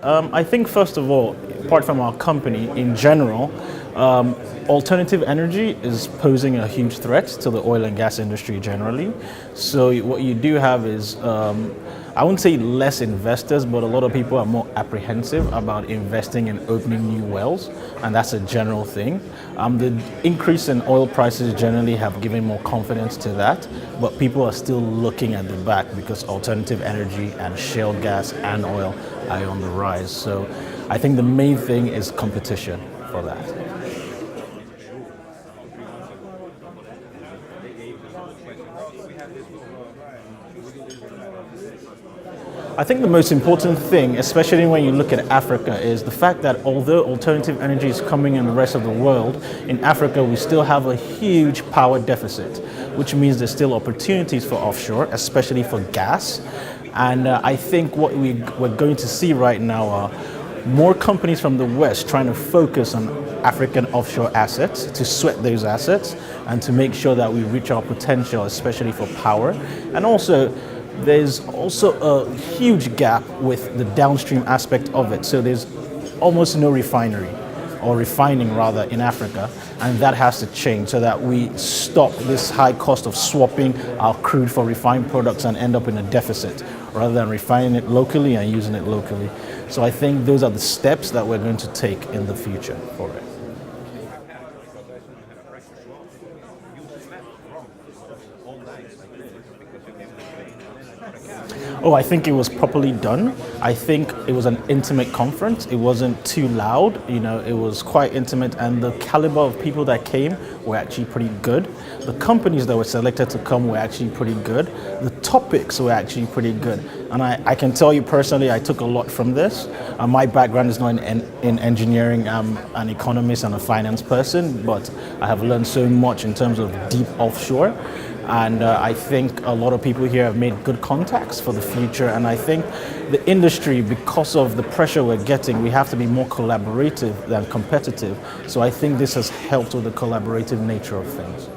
I think first of all, apart from our company in general, alternative energy is posing a huge threat to the oil and gas industry generally. So what you do have is, I wouldn't say less investors, but a lot of people are more apprehensive about investing in opening new wells, and that's a general thing. The increase in oil prices generally have given more confidence to that, but people are still looking at the back because alternative energy and shale gas and oil are on the rise. So I think the main thing is competition for that. I think the most important thing, especially when you look at Africa, is the fact that although alternative energy is coming in the rest of the world, in Africa we still have a huge power deficit, which means there's still opportunities for offshore, especially for gas. And I think what we're going to see right now are more companies from the West trying to focus on African offshore assets, to sweat those assets, and to make sure that we reach our potential, especially for power. And also, there's also a huge gap with the downstream aspect of it. So there's almost no refinery, or refining rather, in Africa, and that has to change so that we stop this high cost of swapping our crude for refined products and end up in a deficit, rather than refining it locally and using it locally. So I think those are the steps that we're going to take in the future for it. Oh, I think it was properly done. I think it was an intimate conference. It wasn't too loud, it was quite intimate, and the caliber of people that came were actually pretty good. The companies that were selected to come were actually pretty good. The topics were actually pretty good. And I can tell you personally, I took a lot from this. My background is not in engineering. I'm an economist and a finance person, but I have learned so much in terms of deep offshore. And I think a lot of people here have made good contacts for the future. And I think the industry, because of the pressure we're getting, we have to be more collaborative than competitive. So I think this has helped with the collaborative nature of things.